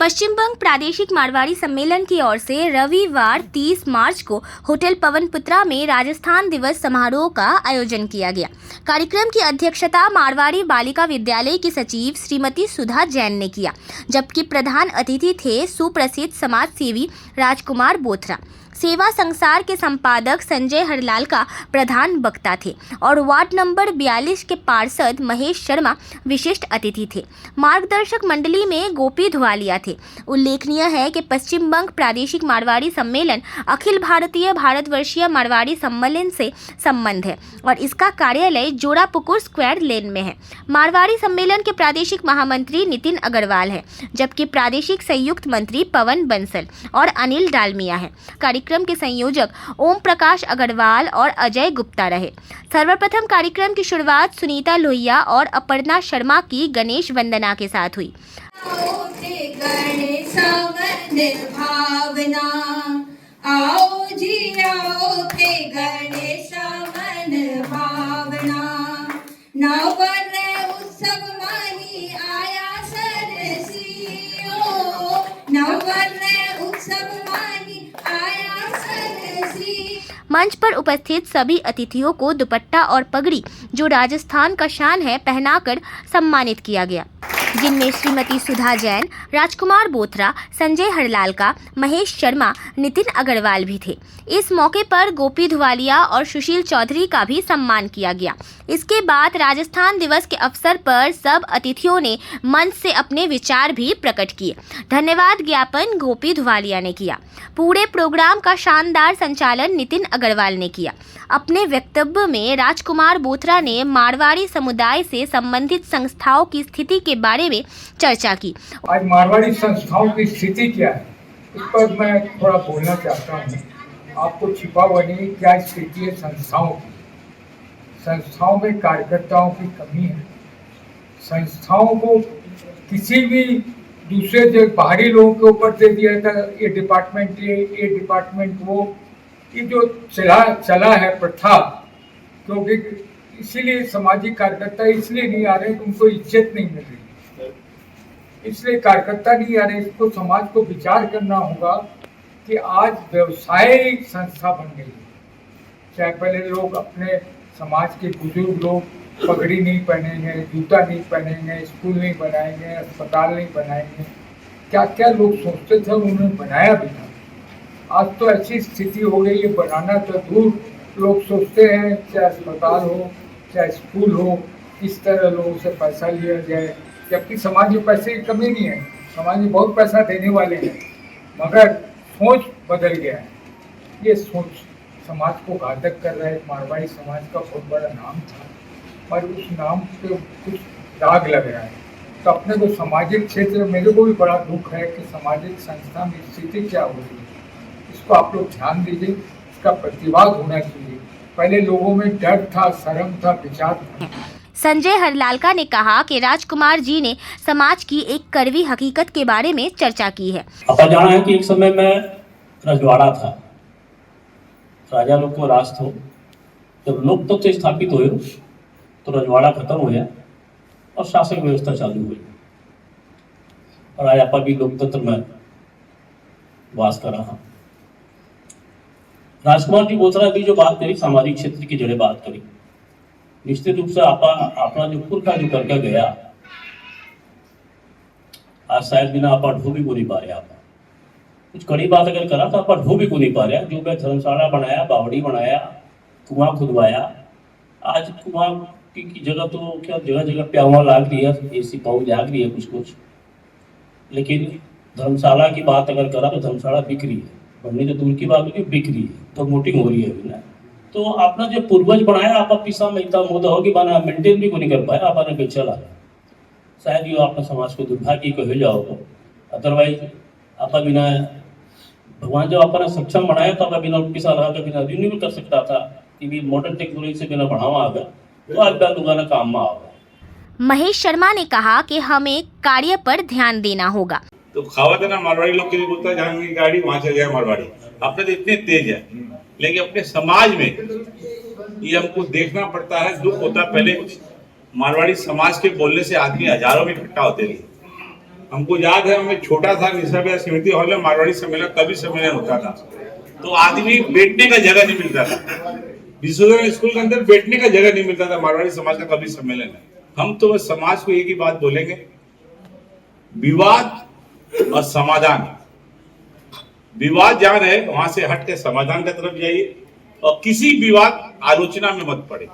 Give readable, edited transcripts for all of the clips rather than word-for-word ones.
पश्चिम बंग प्रादेशिक मारवाड़ी सम्मेलन की ओर से रविवार 30 मार्च को होटल पवनपुत्रा में राजस्थान दिवस समारोह का आयोजन किया गया। कार्यक्रम की अध्यक्षता मारवाड़ी बालिका विद्यालय की सचिव श्रीमती सुधा जैन ने किया, जबकि प्रधान अतिथि थे सुप्रसिद्ध समाज सेवी राजकुमार बोथरा। सेवा संसार के संपादक संजय हरलाल का प्रधान वक्ता थे और वार्ड नंबर 42 के पार्षद महेश शर्मा विशिष्ट अतिथि थे। मार्गदर्शक मंडली में गोपी धुवालिया थे। उल्लेखनीय है कि पश्चिम बंग प्रादेशिक मारवाड़ी सम्मेलन अखिल भारतीय भारतवर्षीय मारवाड़ी सम्मेलन से संबंध है और इसका कार्यालय जोड़ापुकुर स्क्वायर लेन में है। मारवाड़ी सम्मेलन के प्रादेशिक महामंत्री नितिन अग्रवाल है, जबकि प्रादेशिक संयुक्त मंत्री पवन बंसल और अनिल डालमिया है। कार्यक्रम के संयोजक ओम प्रकाश अग्रवाल और अजय गुप्ता रहे। सर्वप्रथम कार्यक्रम की शुरुआत सुनीता लोहिया और अपर्णा शर्मा की गणेश वंदना के साथ हुई। आओ जी आओ थे गणेश मन भावना, नववर्ष उत्सव माही आया सरसियो, नववर्ष उत्सव माही आया सरसी। मंच पर उपस्थित सभी अतिथियों को दुपट्टा और पगड़ी, जो राजस्थान का शान है, पहनाकर सम्मानित किया गया, जिनमें श्रीमती सुधा जैन, राजकुमार बोथरा, संजय हरलालका, महेश शर्मा, नितिन अग्रवाल भी थे। इस मौके पर गोपी धुवालिया और सुशील चौधरी का भी सम्मान किया गया। इसके बाद राजस्थान दिवस के अवसर पर सब अतिथियों ने मंच से अपने विचार भी प्रकट किए। धन्यवाद ज्ञापन गोपी धुवालिया ने किया। पूरे प्रोग्राम का शानदार संचालन नितिन अग्रवाल ने किया। अपने वक्तव्य में राजकुमार बोथरा ने मारवाड़ी समुदाय से संबंधित संस्थाओं की स्थिति के बारे में चर्चा की। आज मारवाड़ी संस्थाओं की स्थिति क्या है, इस पर मैं थोड़ा बोलना चाहता हूँ। आपको छिपा हुआ नहीं क्या स्थिति है संस्थाओं की। संस्थाओं में कार्यकर्ताओं की कमी है। संस्थाओं को किसी भी दूसरे जो बाहरी लोगों के ऊपर दे दिया था, ये डिपार्टमेंट ये डिपार्टमेंट वो, ये जो चला है प्रथा, क्योंकि इसीलिए सामाजिक कार्यकर्ता इसलिए नहीं आ रहे कि उनको इज्जत नहीं मिल रही, इसलिए कार्यकर्ता नहीं आ रहे। इसको समाज को विचार करना होगा कि आज व्यवसायिक संस्था बन गई है। चाहे पहले लोग अपने समाज के बुजुर्ग लोग पगड़ी नहीं पहनेंगे, जूता नहीं पहनेंगे, स्कूल नहीं बनाएंगे, अस्पताल नहीं बनाएंगे, क्या क्या लोग सोचते थे, उन्होंने बनाया भी था। आज तो ऐसी स्थिति हो गई है, बनाना तो दूर, लोग सोचते हैं चाहे अस्पताल हो चाहे स्कूल हो, किस तरह लोगों से पैसा लिया जाए, जबकि समाज में पैसे की कमी नहीं है, समाज में बहुत पैसा देने वाले हैं, मगर सोच बदल गया है। ये सोच समाज को घातक कर रहा है। मारवाड़ी समाज का बहुत बड़ा नाम था, पर उस नाम पे कुछ दाग लग रहा है। तो अपने को सामाजिक क्षेत्र में मेरे को भी बड़ा दुख है कि सामाजिक संस्था में स्थिति क्या हो रही है। इसको आप लोग ध्यान दीजिए, इसका प्रतिवाद होना चाहिए। पहले लोगों में डर था, शर्म था, विचार था। संजय हरलालका ने कहा कि राजकुमार जी ने समाज की एक कड़वी हकीकत के बारे में चर्चा की है। आपका जाना है कि एक समय में रजवाड़ा था, राजा लोग को राज था। जब लोकतंत्र स्थापित हुए तो रजवाड़ा खत्म हुआ और शासन व्यवस्था चालू हुई और आज आप भी लोकतंत्र में वास कर रहा। राजकुमार जी बोथरा भी जो बात करी, सामाजिक क्षेत्र की जड़ें बात करी, निश्चित रूप से अपना जो पुरखा जो करके गया, आज शायद बिना आप ढो भी को नहीं पा रहे। आप कुछ कड़ी बात अगर करा तो आप ढो भी को नहीं पा रहे। जो मैं धर्मशाला बनाया, बावड़ी बनाया, कुआं खुदवाया, आज कुआं की जगह तो क्या जगह जगह प्यावा लाग रही है, ऐसी पाऊ लाग रही है कुछ, लेकिन धर्मशाला की बात अगर करा तो धर्मशाला बिक रही है, बनने तो दूर की बात होगी, बिक रही है, तो मोटिंग हो रही है अभी ना। तो आपने जो पूर्वज बनाया, आप पिसा में इतना मोदा होगी बना मेंटेन भी को नहीं कर पाया, आपने बेचला। शायद ये आपने समाज को दुर्भाग्य को हो जाओ। अदरवाइज आप बिना भगवान जब आपने सक्षम बनाया तो आप बिना पिसा लगा के बिना रिन्यू कर सकता था कि भी मॉडर्न टेक्नोलॉजी से बिना बढ़ावा आ गया तो आज बात दुकाना काम में आ गया। महेश शर्मा ने कहा कि हमें कार्य पर ध्यान देना होगा। तो खावा देना मारवाड़ी लोग के लिए बोलता है, जहाँ की गाड़ी वहां से जाए मारवाड़ी। अपने तो इतने तेज है, लेकिन अपने समाज में ये हमको देखना पड़ता है, दुख होता है। पहले मारवाड़ी समाज के बोलने से आदमी हजारों में इकट्ठा होते थे, हमको याद है, हमें छोटा था निशा स्मृति हॉल में मारवाड़ी सम्मेलन, कवि सम्मेलन होता था, तो आदमी बैठने का जगह नहीं मिलता था। विश्वविद्यालय स्कूल के अंदर बैठने का जगह नहीं मिलता था। मारवाड़ी समाज का कवि सम्मेलन है। हम तो समाज को एक ही बात बोलेंगे, विवाद और समाधान। विवाद जहां है वहां से हट के समाधान की तरफ जाइए, और किसी विवाद आलोचना में मत पड़े।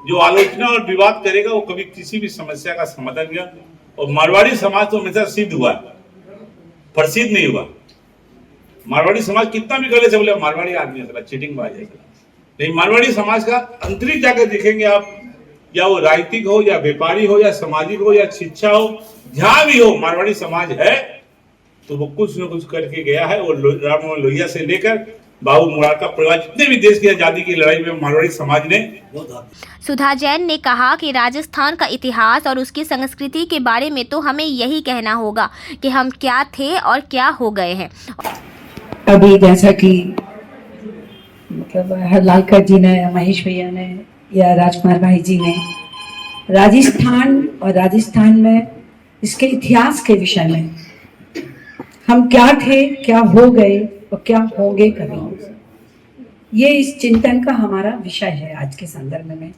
जो आलोचना और विवाद करेगा वो कभी किसी भी समस्या का समाधान किया। और मारवाड़ी समाज तो हमेशा सिद्ध हुआ, प्रसिद्ध नहीं हुआ। मारवाड़ी समाज कितना भी करे, बोले मारवाड़ी आदमी है, चीटिंग बाज है। नहीं, मारवाड़ी समाज का अंतरिक्ष जाकर देखेंगे आप, या वो राजनीतिक हो, या व्यापारी हो, या सामाजिक हो, या शिक्षा हो, जहां भी हो मारवाड़ी समाज है, तो वो कुछ न कुछ करके गया है। और राम मनोहर लोहिया से लेकर बाबू मुरार का परिवार, जितने भी देश की आजादी की लड़ाई में मारवाड़ी समाज ने। सुधा जैन ने कहा कि राजस्थान का इतिहास और उसकी संस्कृति के बारे में तो हमें यही कहना होगा कि हम क्या थे और क्या हो गए हैं। अभी जैसा कि मतलब हरलालकर जी ने, महेश भैया ने या राजकुमार भाई जी ने राजस्थान और राजस्थान में इसके इतिहास के विषय में हम क्या थे, क्या हो गए और क्या होंगे कभी, ये इस चिंतन का हमारा विषय है आज के संदर्भ में।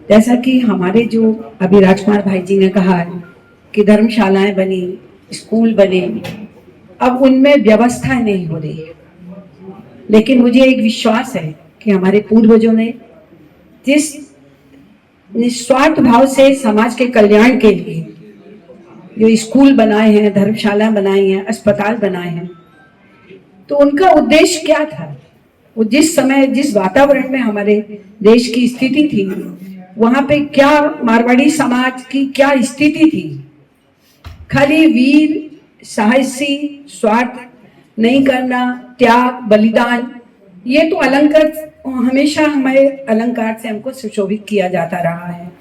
जैसा कि हमारे जो अभी राजकुमार भाई जी ने कहा है कि धर्मशालाएं बनी, स्कूल बने, अब उनमें व्यवस्था नहीं हो रही है, लेकिन मुझे एक विश्वास है कि हमारे पूर्वजों ने जिस निस्वार्थ भाव से समाज के कल्याण के लिए जो स्कूल बनाए हैं, धर्मशाला बनाई हैं, अस्पताल बनाए हैं, तो उनका उद्देश्य क्या था? वो जिस समय, जिस वातावरण में हमारे देश की स्थिति थी, वहां पे क्या मारवाड़ी समाज की क्या स्थिति थी? खाली वीर, साहसी, स्वार्थ नहीं करना, त्याग, बलिदान, ये तो अलंकार, हमेशा हमारे अलंकार से हमको सुशोभित किया जाता रहा है।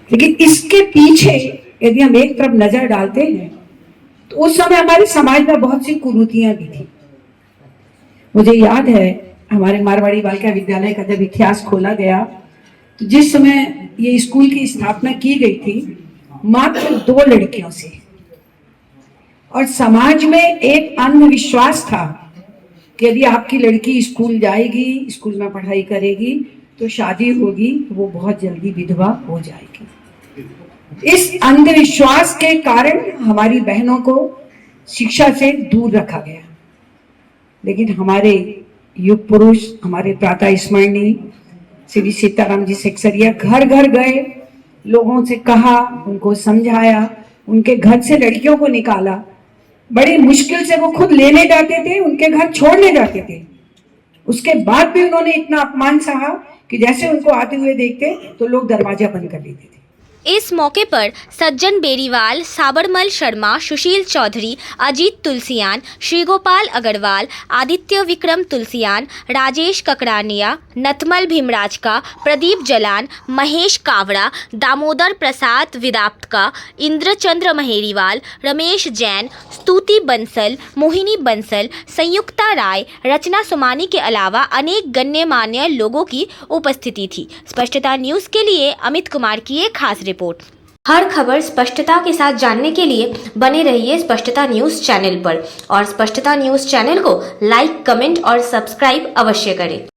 लेकिन इसके पीछे यदि हम एक तरफ नजर डालते हैं तो उस समय हमारे समाज में बहुत सी कुरीतियां भी थी। मुझे याद है हमारे मारवाड़ी बालिका विद्यालय का जब इतिहास खोला गया, तो जिस समय ये स्कूल की स्थापना की गई थी, मात्र 2 लड़कियों से, और समाज में एक अंधविश्वास था कि यदि आपकी लड़की स्कूल जाएगी, स्कूल में पढ़ाई करेगी, तो शादी होगी, वो बहुत जल्दी विधवा हो जाएगी। इस अंधविश्वास के कारण हमारी बहनों को शिक्षा से दूर रखा गया। लेकिन हमारे युग पुरुष, हमारे प्रातः स्मरणीय श्री सीताराम जी सेक्सरिया घर घर गए, लोगों से कहा, उनको समझाया, उनके घर से लड़कियों को निकाला। बड़ी मुश्किल से वो खुद लेने जाते थे, उनके घर छोड़ने जाते थे। उसके बाद भी उन्होंने इतना अपमान सहा कि जैसे उनको आते हुए देखते तो लोग दरवाजा बंद कर देते थे। इस मौके पर सज्जन बेरीवाल, साबरमल शर्मा, सुशील चौधरी, अजीत तुलसियान, श्रीगोपाल अग्रवाल, आदित्य विक्रम तुलसियान, राजेश ककड़ानिया, नथमल भीमराजका, प्रदीप जलान, महेश कावड़ा, दामोदर प्रसाद विदाप्तका, इंद्रचंद्र महेरीवाल, रमेश जैन, स्तुति बंसल, मोहिनी बंसल, संयुक्ता राय, रचना सुमानी के अलावा अनेक गण्यमान्य लोगों की उपस्थिति थी। स्पष्टता न्यूज़ के लिए अमित कुमार की एक खास रिपोर्ट। हर खबर स्पष्टता के साथ जानने के लिए बने रहिए स्पष्टता न्यूज़ चैनल पर, और स्पष्टता न्यूज़ चैनल को लाइक, कमेंट और सब्सक्राइब अवश्य करें।